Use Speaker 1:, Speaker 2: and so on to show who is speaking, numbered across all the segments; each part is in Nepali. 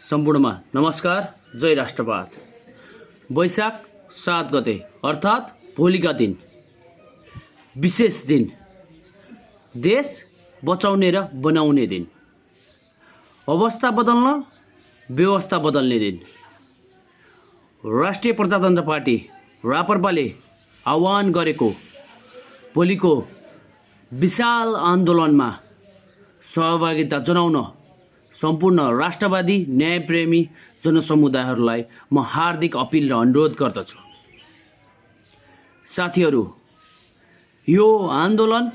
Speaker 1: सम्पूर्णमा नमस्कार। जय राष्ट्रवाद। वैशाख 7 गते अर्थात् भोलिका दिन विशेष दिन, देश बचाउने र बनाउने दिन, अवस्था बदल्न व्यवस्था बदल्ने दिन। राष्ट्रिय प्रजातन्त्र पार्टी रापरपाले आह्वान गरेको भोलिको विशाल आन्दोलनमा सहभागिता जनाउन सम्पूर्ण राष्ट्रवादी न्यायप्रेमी जनसमुदायहरूलाई म हार्दिक अपील र अनुरोध गर्दछु। साथीहरू, यो आन्दोलन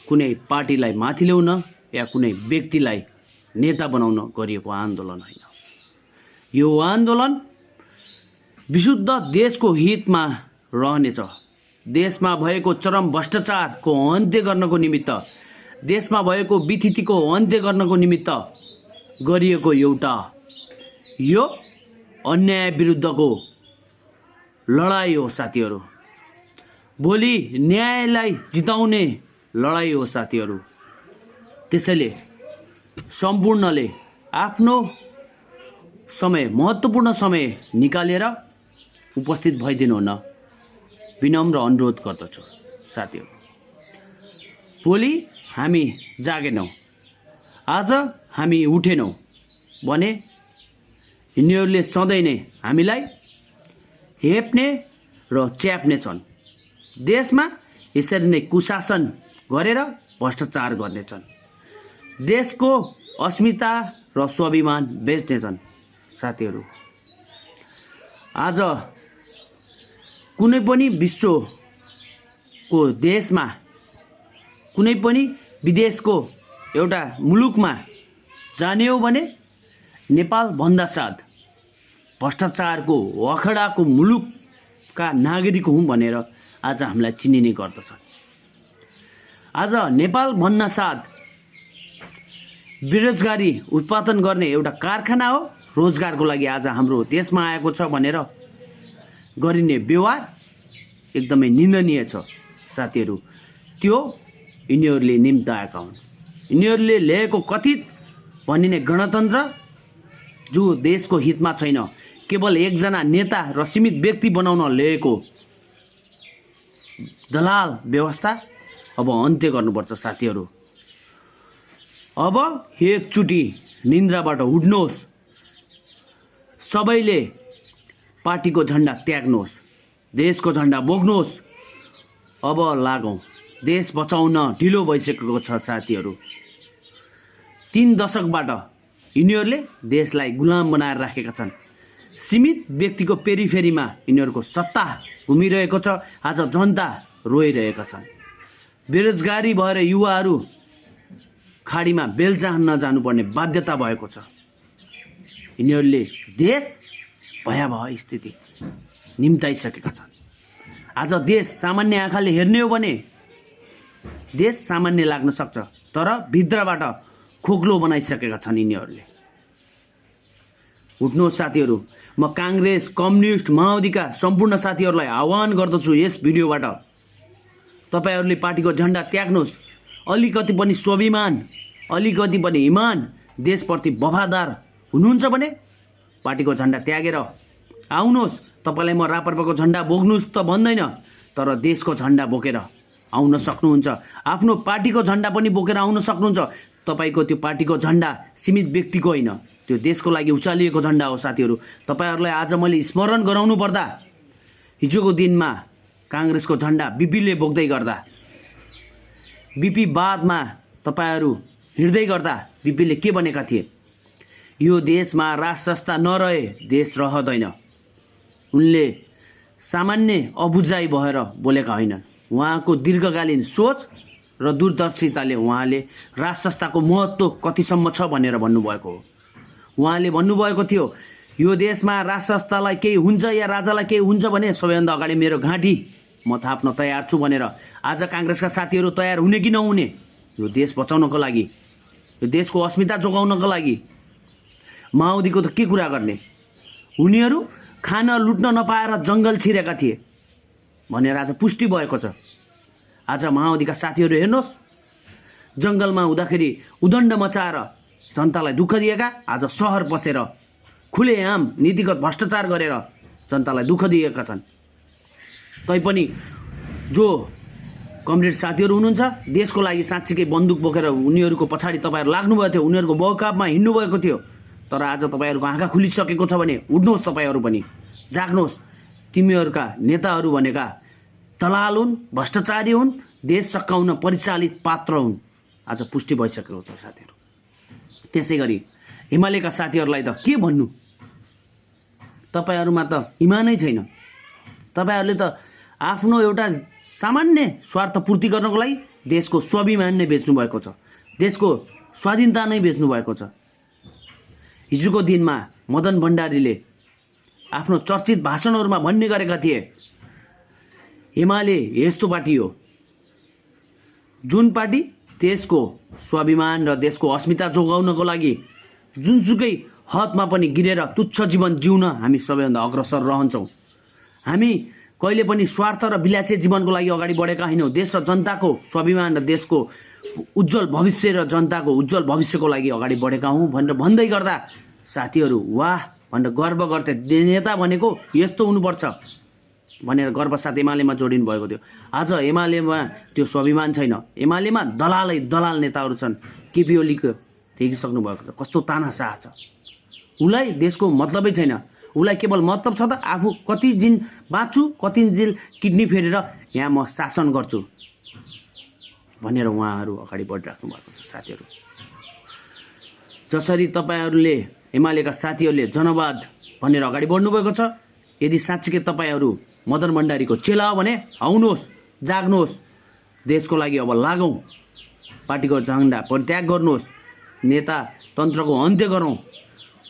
Speaker 1: कुनै पार्टीलाई माथि ल्याउन या कुनै व्यक्तिलाई नेता बनाउन गरिएको आन्दोलन होइन। यो आन्दोलन विशुद्ध देशको हितमा रहनेछ। देशमा भएको चरम भ्रष्टाचारको अन्त्य गर्नको निमित्त, देशमा भएको विथितिको अन्त्य गर्नको निमित्त गरिएको एउटा यो अन्याय विरुद्धको लडाई हो साथीहरू। भोलि न्यायलाई जिताउने लडाई हो साथीहरू। त्यसैले सम्पूर्णले आफ्नो समय, महत्त्वपूर्ण समय निकालेर उपस्थित भइदिनु हुन विनम्र अनुरोध गर्दछु। साथीहरू, भोलि हामी जागेनौँ, आज हामी उठेनौँ भने यिनीहरूले सधैँ नै हामीलाई हेप्ने र च्याप्ने छन्। देशमा यसरी नै कुशासन गरेर भ्रष्टाचार गर्नेछन्। देशको अस्मिता र स्वाभिमान बेच्नेछन्। साथीहरू, आज कुनै पनि विश्वको देशमा, कुनै पनि विदेशको एउटा मुलुकमा जाने हो भने नेपाल भन्दा साथ भ्रष्टाचारको अखडाको मुलुकका नागरिक हुँ भनेर आज हामीलाई चिनिने गर्दछ। आज नेपाल भन्न साथ बेरोजगारी उत्पादन गर्ने एउटा कारखाना हो। रोजगारको लागि आज हाम्रो देशमा आएको छ भनेर गरिने व्यवहार एकदमै निन्दनीय छ। साथीहरू, त्यो यिनीहरूले निम्ताएका हुन्। यिनीहरूले ल्याएको कथित भनिने गणतन्त्र जो देशको हितमा छैन, केवल एकजना नेता र सीमित व्यक्ति बनाउन ल्याएको दलाल व्यवस्था अब अन्त्य गर्नुपर्छ। साथीहरू, अब एकचोटि निन्द्राबाट उठ्नुहोस्। सबैले पार्टीको झन्डा त्याग्नुहोस्, देशको झन्डा बोक्नुहोस्। अब लागौँ, देश बचाउन ढिलो भइसकेको छ। साथीहरू, 3 दशकबाट यिनीहरूले देशलाई गुलाम बनाएर राखेका छन्। सीमित व्यक्तिको पेरिफेरीमा यिनीहरूको सत्ता घुमिरहेको छ। आज जनता रोइरहेका छन्। बेरोजगारी भएर युवाहरू खाडीमा बेलचा हान्न जानुपर्ने बाध्यता भएको छ। यिनीहरूले देश भयावह स्थिति निम्ताइसकेका छन्। आज देश सामान्य आँखाले हेर्ने हो भने देश सामान्य लाग्न सक्छ, तर भित्रबाट खोक्लो बनाइसकेका छन् यिनीहरूले। उठ्नुहोस् साथीहरू। म काङ्ग्रेस, कम्युनिस्ट, माओवादीका सम्पूर्ण साथीहरूलाई आह्वान गर्दछु यस भिडियोबाट, तपाईँहरूले पार्टीको झन्डा त्याग्नुहोस्। अलिकति पनि स्वाभिमान, अलिकति पनि इमान, देशप्रति वफादार हुनुहुन्छ भने पार्टीको झन्डा त्यागेर आउनुहोस्। तपाईँलाई म रापरपाको झन्डा बोक्नुहोस् त भन्दैन, तर देशको झन्डा बोकेर आउन सक्नुहुन्छ। आफ्नो पार्टीको झन्डा पनि बोकेर आउन सक्नुहुन्छ। तपाईँको त्यो पार्टीको झन्डा सीमित व्यक्तिको होइन, त्यो देशको लागि उचालिएको झन्डा हो। साथीहरू, तपाईँहरूलाई आज मैले स्मरण गराउनु पर्दा, हिजोको दिनमा काङ्ग्रेसको झन्डा बिपीले बोक्दै गर्दा, बिपी बादमा तपाईँहरू हिँड्दै गर्दा बिपीले के भनेका थिए? यो देशमा राज संस्था नरहे देश रहँदैन। उनले सामान्य अबुझाइ भएर बोलेका होइनन्। उहाँको दीर्घकालीन सोच र दूरदर्शिताले उहाँले राज संस्थाको महत्त्व कतिसम्म छ भनेर भन्नुभएको हो। उहाँले भन्नुभएको थियो, यो देशमा राज संस्थालाई केही हुन्छ या राजालाई केही हुन्छ भने सबैभन्दा अगाडि मेरो घाँटी म थाप्न तयार छु भनेर। आज काङ्ग्रेसका साथीहरू तयार हुने कि नहुने? यो देश बचाउनको लागि, यो देशको अस्मिता जोगाउनको लागि माओवादीको त के कुरा गर्ने? उनीहरू खान लुट्न नपाएर जङ्गल छिरेका थिए भनेर आज पुष्टि भएको छ। आज माओवादीका साथीहरू हेर्नुहोस्, जङ्गलमा हुँदाखेरि उदण्ड मचाएर जनतालाई दुःख दिएका आज सहर बसेर खुलेआम नीतिगत भ्रष्टाचार गरेर जनतालाई दुःख दिएका छन्। तैपनि जो कमरेड साथीहरू हुनुहुन्छ देशको लागि साँच्चीकै बन्दुक बोकेर उनीहरूको पछाडि तपाईँहरू लाग्नुभएको थियो, उनीहरूको बहुकापमा हिँड्नुभएको थियो। तर आज तपाईँहरूको आँखा खुलिसकेको छ भने उठ्नुहोस्, तपाईँहरू पनि जाग्नुहोस्। तिमीहरूका नेताहरू भनेका दलाल हुन्, भ्रष्टाचारी हुन्, देश सकाउन परिचालित पात्र हुन्। आज पुष्टि भइसकेको छ साथीहरू। त्यसै गरी हिमालयका साथीहरूलाई त के भन्नु, तपाईँहरूमा त इमानै छैन। तपाईँहरूले त आफ्नो एउटा सामान्य स्वार्थ पूर्ति गर्नको लागि देशको स्वाभिमान नै बेच्नु भएको छ, देशको स्वाधीनता नै बेच्नु भएको छ। हिजोको दिनमा मदन भण्डारीले आफ्नो चर्चित भाषणहरूमा भन्ने गरेका थिए, एमाले यस्तो पार्टी हो जुन पार्टी देशको स्वाभिमान र देशको अस्मिता जोगाउनको लागि जुनसुकै हदमा पनि गिरेर तुच्छ जीवन जिउन हामी सबैभन्दा अग्रसर रहन्छौँ। हामी कहिले पनि स्वार्थ र विलासी जीवनको लागि अगाडि बढेका होइनौँ। देश र जनताको स्वाभिमान र देशको उज्जवल भविष्य र जनताको उज्जवल भविष्यको लागि अगाडि बढेका हौँ भनेर भन्दै गर्दा साथीहरू वाह भनेर गर्व गर्थे। नेता भनेको यस्तो हुनुपर्छ भनेर गर्वसाथ एमालेमा जोडिनु भएको थियो। आज एमालेमा त्यो स्वाभिमान छैन। एमालेमा दलाल नेताहरू छन्। केपी ओलीको देखिसक्नु भएको छ कस्तो तानाशाह छ। उसलाई देशको मतलबै छैन। उसलाई केवल मतलब छ त आफू कति दिन बाँच्छु, कति दिन किडनी फेरेर यहाँ म शासन गर्छु भनेर उहाँहरू अगाडि बढिराख्नु भएको छ साथीहरू। जसरी तपाईँहरूले एमालेका साथीहरूले जनवाद भनेर अगाडि बढ्नुभएको छ, यदि साँच्चीकै तपाईँहरू मदन भण्डारीको चेला हो भने आउनुहोस्, जाग्नुहोस्, देशको लागि अब लागौँ, पार्टीको झन्डा परित्याग गर्नुहोस्, नेता तन्त्रको अन्त्य गरौँ,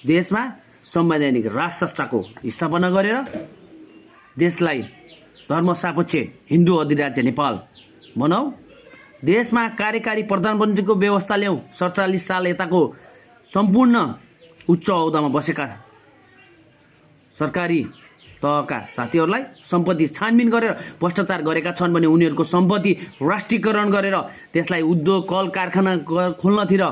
Speaker 1: देशमा संवैधानिक राज संस्थाको स्थापना गरेर देशलाई धर्मसापेक्ष हिन्दू अधिराज्य नेपाल बनाऊ, देशमा कार्यकारी प्रधानमन्त्रीको व्यवस्था ल्याउँ। 47 साल यताको सम्पूर्ण उच्च औदामा बसेका सरकारी तहका साथीहरूलाई सम्पत्ति छानबिन गरेर भ्रष्टाचार गरेका छन् भने उनीहरूको सम्पत्ति राष्ट्रियकरण गरेर त्यसलाई उद्योग कल कारखाना खोल्नतिर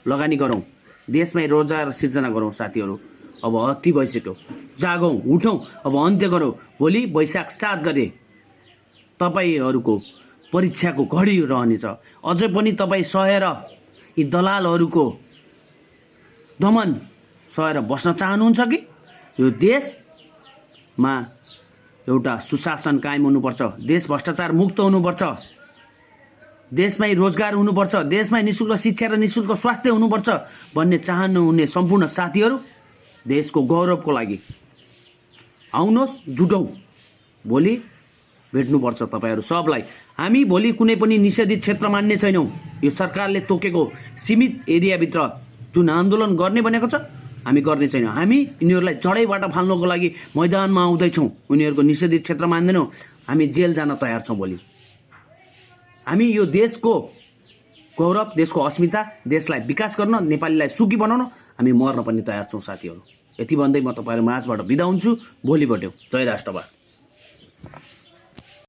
Speaker 1: लगानी गरौँ, देशमै रोजगार सिर्जना गरौँ। साथीहरू अब अति भइसक्यो, जागौँ, उठौँ, अब अन्त्य गरौँ। भोलि वैशाख 7 गते तपाईँहरूको परीक्षाको घडी रहनेछ। अझै पनि तपाईँ सहेर यी दलालहरूको दमन सहेर बस्न चाहनुहुन्छ कि यो देशमा एउटा सुशासन कायम हुनुपर्छ, देश भ्रष्टाचार मुक्त हुनुपर्छ, देशमै रोजगार हुनुपर्छ, देशमै निःशुल्क शिक्षा र निःशुल्क स्वास्थ्य हुनुपर्छ भन्ने चाहनुहुने सम्पूर्ण साथीहरू देशको गौरवको लागि आउनुहोस्, जुटौँ। भोलि भेट्नुपर्छ तपाईँहरू सबलाई। हामी भोलि कुनै पनि निषेधित क्षेत्र मान्ने छैनौँ। यो सरकारले तोकेको सीमित एरियाभित्र जुन आन्दोलन गर्ने भनेको छ हामी गर्ने छैनौँ। हामी यिनीहरूलाई जडैबाट फाल्नको लागि मैदानमा आउँदैछौँ। उनीहरूको निषेधित क्षेत्र मान्दैनौँ। हामी जेल जान तयार छौँ। भोलि हामी यो देशको गौरव, देशको अस्मिता, देशलाई विकास गर्न, नेपालीलाई सुखी बनाउन हामी मर्न पनि तयार छौँ साथीहरू। यति भन्दै म तपाईँहरू माझबाट बिदा हुन्छु। भोलि भेटौँ। जय राष्ट्रवाद।